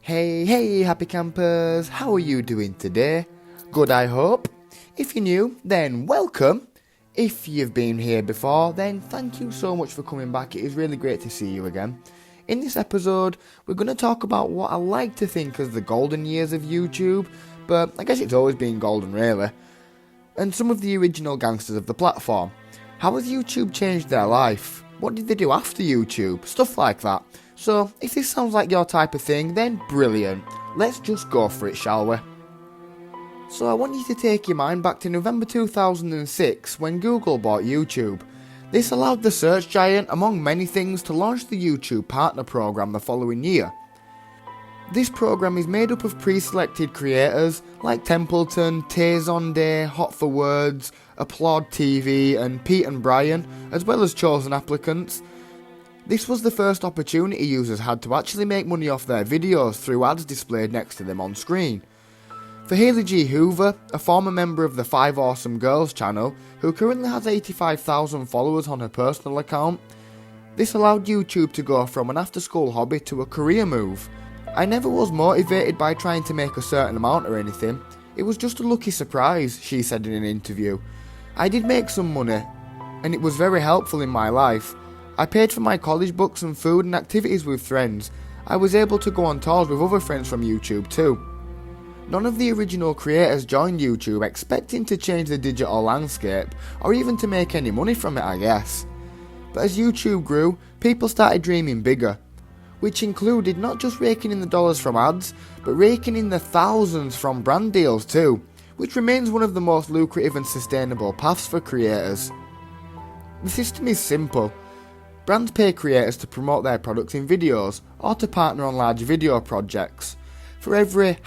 Hey, happy campers, how are you doing today? Good, I hope. If you're new, then welcome. If you've been here before, then thank you so much for coming back. It is really great to see you again. In this episode, we're going to talk about what I like to think as the golden years of YouTube, but I guess it's always been golden really, and some of the original gangsters of the platform. How has YouTube changed their life? What did they do after YouTube? Stuff like that. So, if this sounds like your type of thing, then brilliant. Let's just go for it, shall we? So I want you to take your mind back to November 2006 when Google bought YouTube. This allowed the search giant, among many things, to launch the YouTube Partner Program the following year. This program is made up of pre-selected creators like Templeton, Tay Hot for Words, Applaud TV and Pete and Brian, as well as chosen applicants. This was the first opportunity users had to actually make money off their videos through ads displayed next to them on screen. For Hailey G. Hoover, a former member of the 5 Awesome Girls channel, who currently has 85,000 followers on her personal account, this allowed YouTube to go from an after-school hobby to a career move. I never was motivated by trying to make a certain amount or anything. It was just a lucky surprise, she said in an interview. I did make some money, and it was very helpful in my life. I paid for my college books and food and activities with friends. I was able to go on tours with other friends from YouTube too. None of the original creators joined YouTube expecting to change the digital landscape, or even to make any money from it, I guess. But as YouTube grew, people started dreaming bigger, which included not just raking in the dollars from ads, but raking in the thousands from brand deals too, which remains one of the most lucrative and sustainable paths for creators. The system is simple. Brands pay creators to promote their products in videos, or to partner on large video projects. For every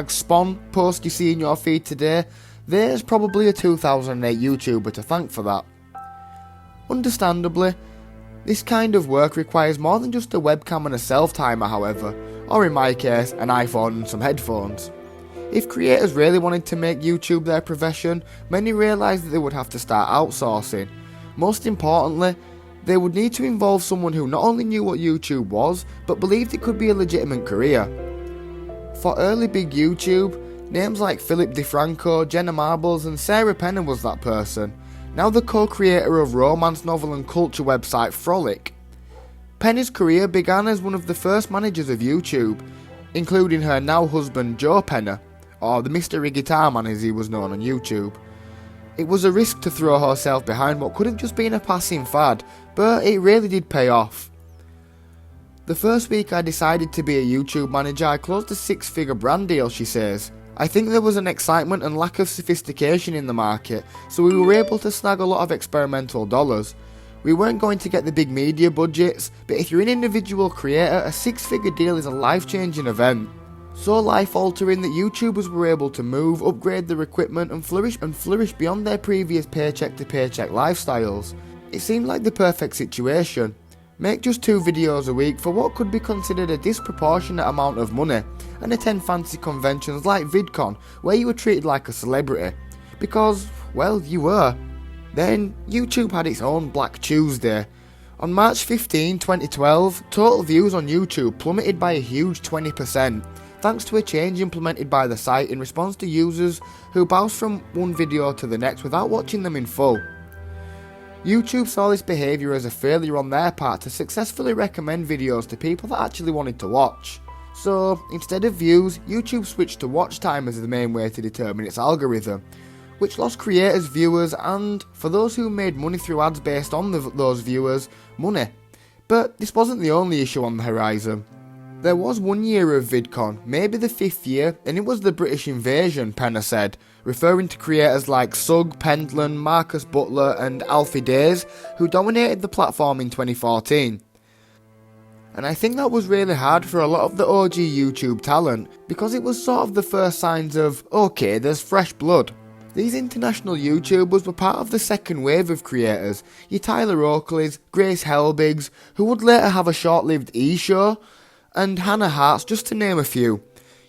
#spawn post you see in your feed today, there's probably a 2008 YouTuber to thank for that. Understandably, this kind of work requires more than just a webcam and a self-timer, however, or in my case, an iPhone and some headphones. If creators really wanted to make YouTube their profession, many realised that they would have to start outsourcing. Most importantly, they would need to involve someone who not only knew what YouTube was, but believed it could be a legitimate career. For early big YouTube, names like Philip DeFranco, Jenna Marbles and Sarah Penner was that person, now the co-creator of romance novel and culture website Frolic. Penner's career began as one of the first managers of YouTube, including her now husband Joe Penner, or the Mystery Guitar Man as he was known on YouTube. It was a risk to throw herself behind what could have just been a passing fad, but it really did pay off. The first week I decided to be a YouTube manager, I closed a 6-figure brand deal, she says. I think there was an excitement and lack of sophistication in the market, so we were able to snag a lot of experimental dollars. We weren't going to get the big media budgets, but if you're an individual creator, a 6-figure deal is a life-changing event. So life-altering that YouTubers were able to move, upgrade their equipment and flourish beyond their previous paycheck-to-paycheck lifestyles. It seemed like the perfect situation. Make just 2 videos a week for what could be considered a disproportionate amount of money, and attend fancy conventions like VidCon, where you were treated like a celebrity. Because, well, you were. Then, YouTube had its own Black Tuesday. On March 15, 2012, total views on YouTube plummeted by a huge 20%, thanks to a change implemented by the site in response to users who bounced from one video to the next without watching them in full. YouTube saw this behaviour as a failure on their part to successfully recommend videos to people that actually wanted to watch. So, instead of views, YouTube switched to watch time as the main way to determine its algorithm, which lost creators, viewers and, for those who made money through ads based on those viewers, money. But this wasn't the only issue on the horizon. There was 1 year of VidCon, maybe the 5th year, and it was the British invasion, Penner said, referring to creators like Sug, Pendlin, Marcus Butler and Alfie Days, who dominated the platform in 2014. And I think that was really hard for a lot of the OG YouTube talent, because it was sort of the first signs of, okay, there's fresh blood. These international YouTubers were part of the second wave of creators, your Tyler Oakleys, Grace Helbigs, who would later have a short-lived E-show, and Hannah Hart's, just to name a few.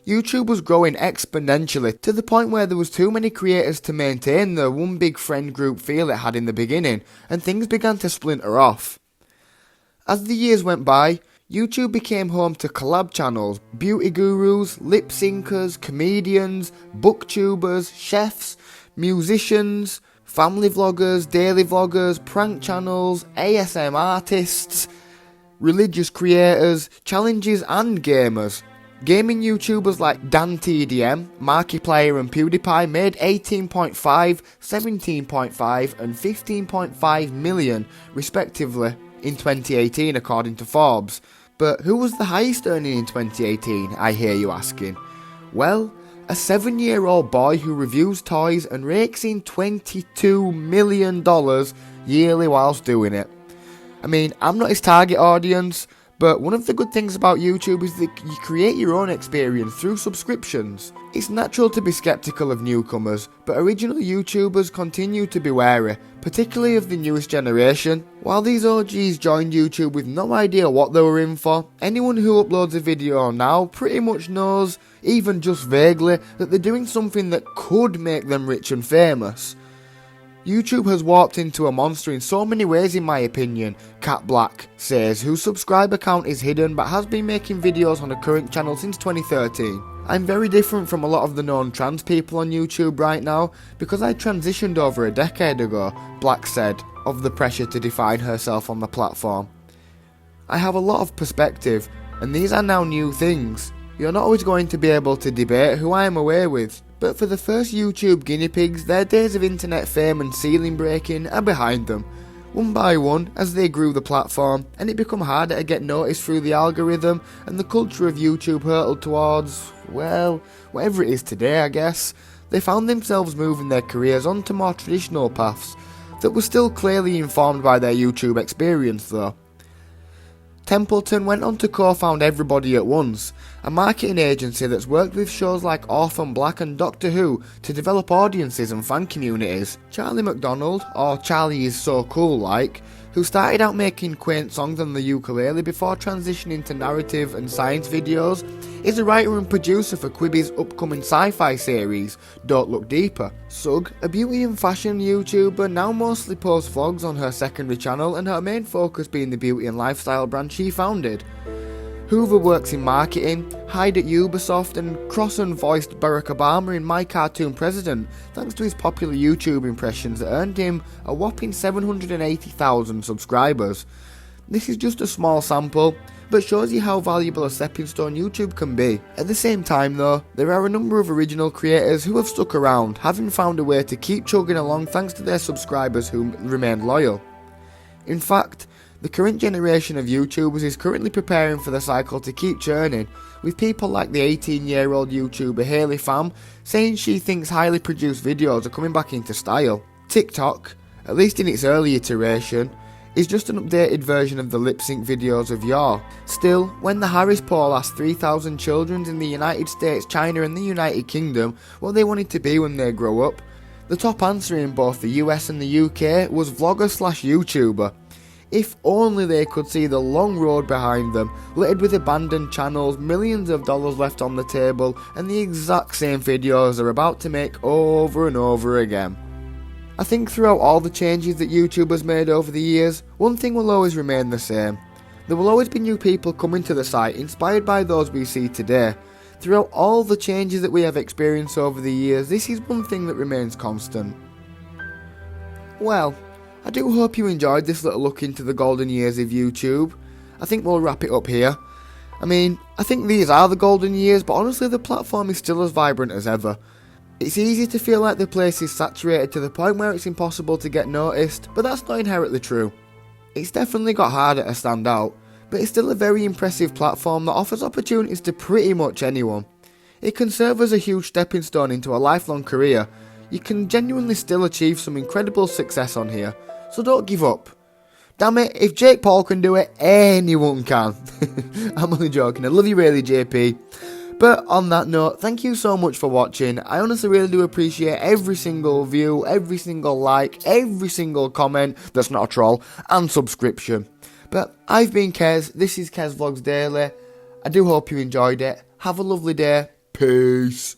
YouTube was growing exponentially, to the point where there was too many creators to maintain the one big friend group feel it had in the beginning, and things began to splinter off. As the years went by, YouTube became home to collab channels, beauty gurus, lip syncers, comedians, booktubers, chefs, musicians, family vloggers, daily vloggers, prank channels, ASM artists, religious creators, challenges and gamers. Gaming YouTubers like DanTDM, Markiplier and PewDiePie made 18.5, 17.5 and 15.5 million respectively in 2018 according to Forbes. But who was the highest earning in 2018, I hear you asking? Well, a 7-year-old boy who reviews toys and rakes in $22 million yearly whilst doing it. I mean, I'm not his target audience, but one of the good things about YouTube is that you create your own experience through subscriptions. It's natural to be skeptical of newcomers, but original YouTubers continue to be wary, particularly of the newest generation. While these OGs joined YouTube with no idea what they were in for, anyone who uploads a video now pretty much knows, even just vaguely, that they're doing something that could make them rich and famous. YouTube has warped into a monster in so many ways in my opinion, Cat Black says, whose subscriber count is hidden but has been making videos on a current channel since 2013. I'm very different from a lot of the known trans people on YouTube right now because I transitioned over a decade ago, Black said, of the pressure to define herself on the platform. I have a lot of perspective, and these are now new things. You're not always going to be able to debate who I am away with. But for the first YouTube guinea pigs, their days of internet fame and ceiling breaking are behind them. One by one, as they grew the platform, and it became harder to get noticed through the algorithm, and the culture of YouTube hurtled towards, well, whatever it is today I guess, they found themselves moving their careers onto more traditional paths, that were still clearly informed by their YouTube experience though. Templeton went on to co-found Everybody at Once, a marketing agency that's worked with shows like Orphan Black and Doctor Who to develop audiences and fan communities. Charlie McDonald, or Charlie Is So Cool like, who started out making quaint songs on the ukulele before transitioning to narrative and science videos, is a writer and producer for Quibi's upcoming sci-fi series, Don't Look Deeper. Sug, a beauty and fashion YouTuber, now mostly posts vlogs on her secondary channel and her main focus being the beauty and lifestyle brand she founded. Hoover works in marketing, Hyde at Ubisoft, and Crossan voiced Barack Obama in My Cartoon President thanks to his popular YouTube impressions that earned him a whopping 780,000 subscribers. This is just a small sample, but shows you how valuable a stepping stone YouTube can be. At the same time though, there are a number of original creators who have stuck around, having found a way to keep chugging along thanks to their subscribers who remain loyal. In fact, the current generation of YouTubers is currently preparing for the cycle to keep churning, with people like the 18-year-old YouTuber Hayley Pham saying she thinks highly produced videos are coming back into style. TikTok, at least in its early iteration, is just an updated version of the lip-sync videos of yore. Still, when the Harris poll asked 3,000 children in the United States, China and the United Kingdom what they wanted to be when they grow up, the top answer in both the US and the UK was vlogger/YouTuber. If only they could see the long road behind them, littered with abandoned channels, millions of dollars left on the table, and the exact same videos they're about to make over and over again. I think throughout all the changes that YouTube has made over the years, one thing will always remain the same. There will always be new people coming to the site inspired by those we see today. Throughout all the changes that we have experienced over the years, this is one thing that remains constant. Well, I do hope you enjoyed this little look into the golden years of YouTube. I think we'll wrap it up here. I mean, I think these are the golden years, but honestly the platform is still as vibrant as ever. It's easy to feel like the place is saturated to the point where it's impossible to get noticed, but that's not inherently true. It's definitely got harder to stand out, but it's still a very impressive platform that offers opportunities to pretty much anyone. It can serve as a huge stepping stone into a lifelong career. You can genuinely still achieve some incredible success on here, so don't give up. Damn it, if Jake Paul can do it, anyone can. I'm only joking, I love you really JP. But on that note, thank you so much for watching. I honestly really do appreciate every single view, every single like, every single comment that's not a troll, and subscription. But I've been Kez, this is Kez Vlogs Daily. I do hope you enjoyed it. Have a lovely day. Peace.